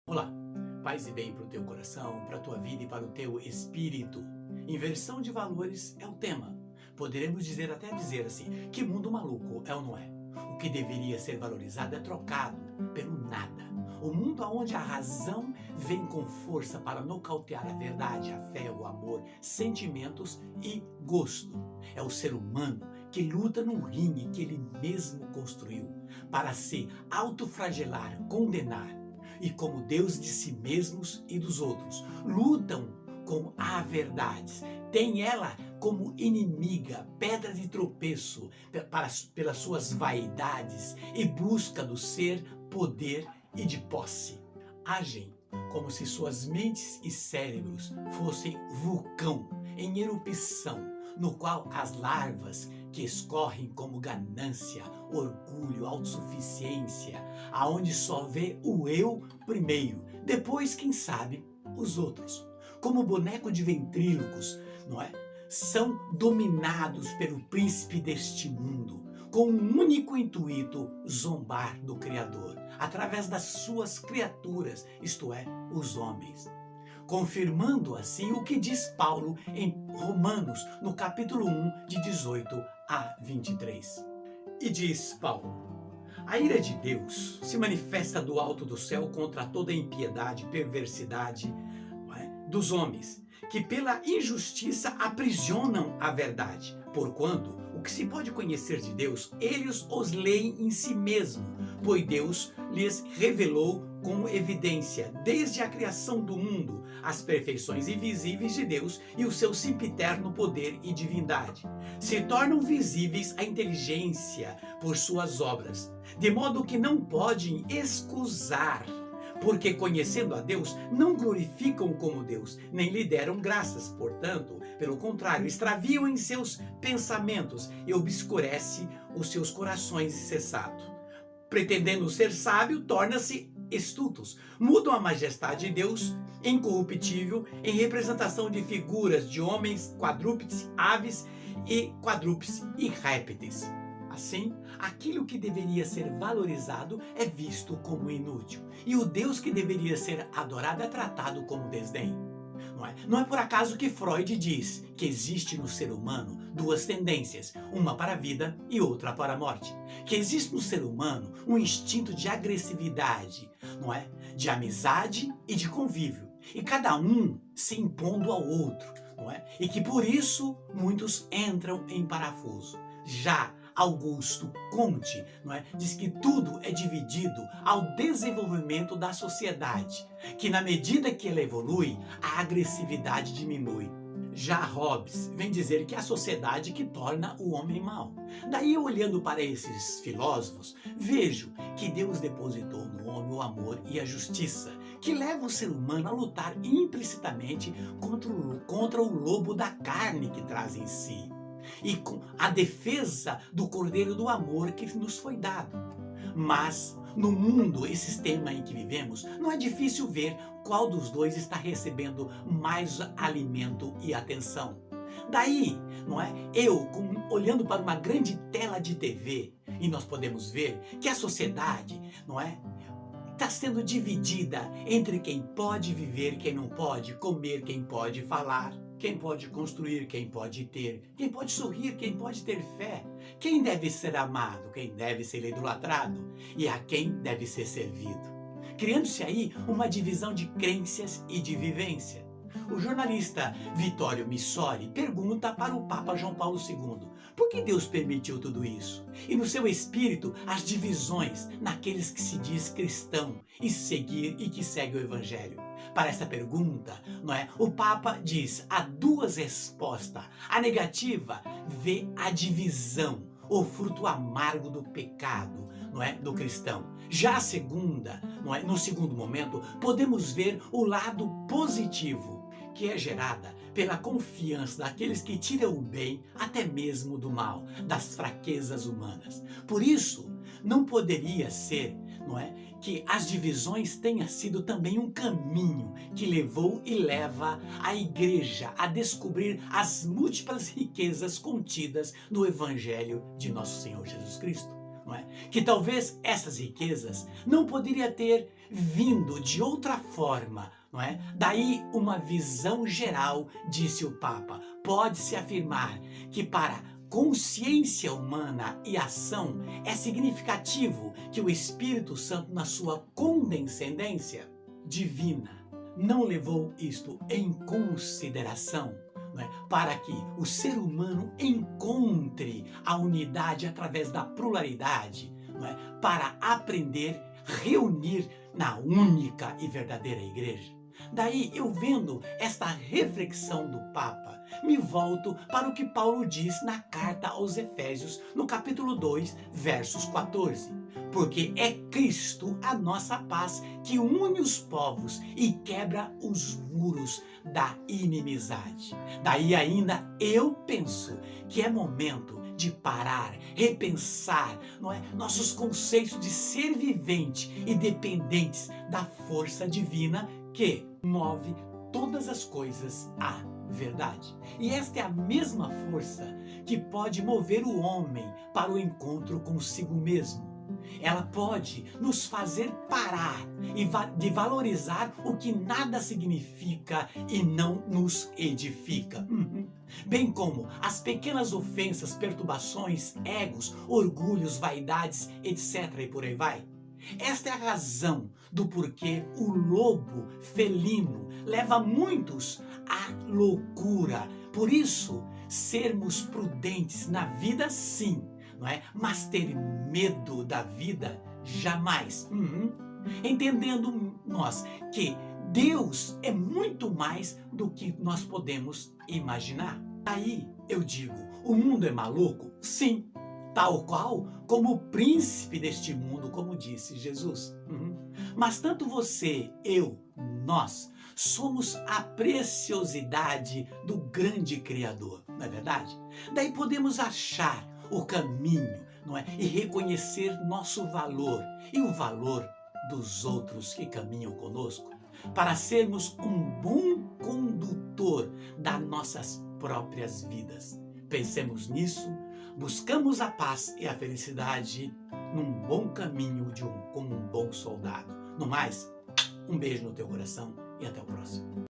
Olá, paz e bem para o teu coração, para a tua vida e para o teu espírito. Inversão de valores é o tema. Poderemos até dizer assim, que mundo maluco é ou não é? O que deveria ser valorizado é trocado pelo nada. O mundo onde a razão vem com força para nocautear a verdade, a fé, o amor, sentimentos e gosto. É o ser humano que luta num ringue que ele mesmo construiu para se autoflagelar, condenar e como Deus de si mesmos e dos outros. Lutam com a verdade. Tem ela como inimiga, pedra de tropeço pelas suas vaidades e busca do ser, poder e de posse. Agem como se suas mentes e cérebros fossem vulcão em erupção, no qual as larvas que escorrem como ganância, orgulho, autossuficiência, aonde só vê o eu primeiro, depois, quem sabe, os outros. Como boneco de ventrílocos, não é? São dominados pelo príncipe deste mundo, com um único intuito: zombar do Criador, através das suas criaturas, isto é, os homens. Confirmando assim o que diz Paulo em Romanos, no capítulo 1, de 18 a 23. E diz Paulo: a ira de Deus se manifesta do alto do céu contra toda a impiedade e perversidade dos homens, que pela injustiça aprisionam a verdade. Porquanto o que se pode conhecer de Deus, eles os leem em si mesmo, pois Deus lhes revelou com evidência, desde a criação do mundo, as perfeições invisíveis de Deus e o seu sempiterno poder e divindade. Se tornam visíveis a inteligência por suas obras, de modo que não podem excusar, porque conhecendo a Deus, não glorificam como Deus, nem lhe deram graças. Portanto, pelo contrário, extraviam em seus pensamentos e obscurece os seus corações incessados. Pretendendo ser sábio, torna-se estultos. Mudam a majestade de Deus, incorruptível, em representação de figuras de homens, quadrúpedes, aves e quadrúpedes e répteis. Assim, aquilo que deveria ser valorizado é visto como inútil, e o Deus que deveria ser adorado é tratado como desdém. Não é por acaso que Freud diz que existe no ser humano duas tendências, uma para a vida e outra para a morte. Que existe no ser humano um instinto de agressividade, não é? De amizade e de convívio, e cada um se impondo ao outro, não é? E que por isso muitos entram em parafuso. Já Augusto Comte, não é? Diz que tudo é dividido ao desenvolvimento da sociedade, que na medida que ela evolui, a agressividade diminui. Já Hobbes vem dizer que é a sociedade que torna o homem mau. Daí, olhando para esses filósofos, vejo que Deus depositou no homem o amor e a justiça, que leva o ser humano a lutar implicitamente contra o lobo da carne que traz em si, e com a defesa do cordeiro do amor que nos foi dado. Mas no mundo, esse sistema em que vivemos, não é difícil ver qual dos dois está recebendo mais alimento e atenção. Daí, não é? Olhando para uma grande tela de TV, e nós podemos ver que a sociedade, não é? Está sendo dividida entre quem pode viver, quem não pode, comer, quem pode falar, quem pode construir, quem pode ter, quem pode sorrir, quem pode ter fé, quem deve ser amado, quem deve ser idolatrado e a quem deve ser servido. Criando-se aí uma divisão de crenças e de vivência. O jornalista Vittorio Missori pergunta para o Papa João Paulo II por que Deus permitiu tudo isso? E no seu espírito, as divisões naqueles que se diz cristão e que segue o Evangelho. Para essa pergunta, não é? O Papa diz: há duas respostas. A negativa vê a divisão, o fruto amargo do pecado, não é, do cristão. Já a segunda, não é, no segundo momento, podemos ver o lado positivo, que é gerada pela confiança daqueles que tiram o bem até mesmo do mal, das fraquezas humanas. Por isso, não poderia ser, não é, que as divisões tenha sido também um caminho que levou e leva a igreja a descobrir as múltiplas riquezas contidas no Evangelho de nosso Senhor Jesus Cristo. não é? Que talvez essas riquezas não poderia ter vindo de outra forma, não é? Daí uma visão geral, disse o Papa, pode-se afirmar que para consciência humana e ação é significativo que o Espírito Santo, na sua condescendência divina, não levou isto em consideração, não é? Para que o ser humano encontre a unidade através da pluralidade, não é? Para aprender, reunir na única e verdadeira igreja. Daí, eu vendo esta reflexão do Papa, me volto para o que Paulo diz na carta aos Efésios, no capítulo 2, versos 14. Porque é Cristo a nossa paz que une os povos e quebra os muros da inimizade. Daí ainda eu penso que é momento de parar, repensar, não é? Nossos conceitos de ser vivente e dependentes da força divina que move todas as coisas à verdade. E esta é a mesma força que pode mover o homem para o encontro consigo mesmo. Ela pode nos fazer parar de valorizar o que nada significa e não nos edifica. Bem como as pequenas ofensas, perturbações, egos, orgulhos, vaidades, etc. e por aí vai. Esta é a razão do porquê o lobo felino leva muitos à loucura. Por isso, sermos prudentes na vida sim, não é? Mas ter medo da vida jamais. Entendendo nós que Deus é muito mais do que nós podemos imaginar. Aí eu digo, o mundo é maluco? Sim. Tal qual como o príncipe deste mundo, como disse Jesus. Mas tanto você, eu, nós, somos a preciosidade do grande Criador, não é verdade? Daí podemos achar o caminho, não é? E reconhecer nosso valor e o valor dos outros que caminham conosco, para sermos um bom condutor das nossas próprias vidas. Pensemos nisso. Buscamos a paz e a felicidade num bom caminho como um bom soldado. No mais, um beijo no teu coração e até o próximo.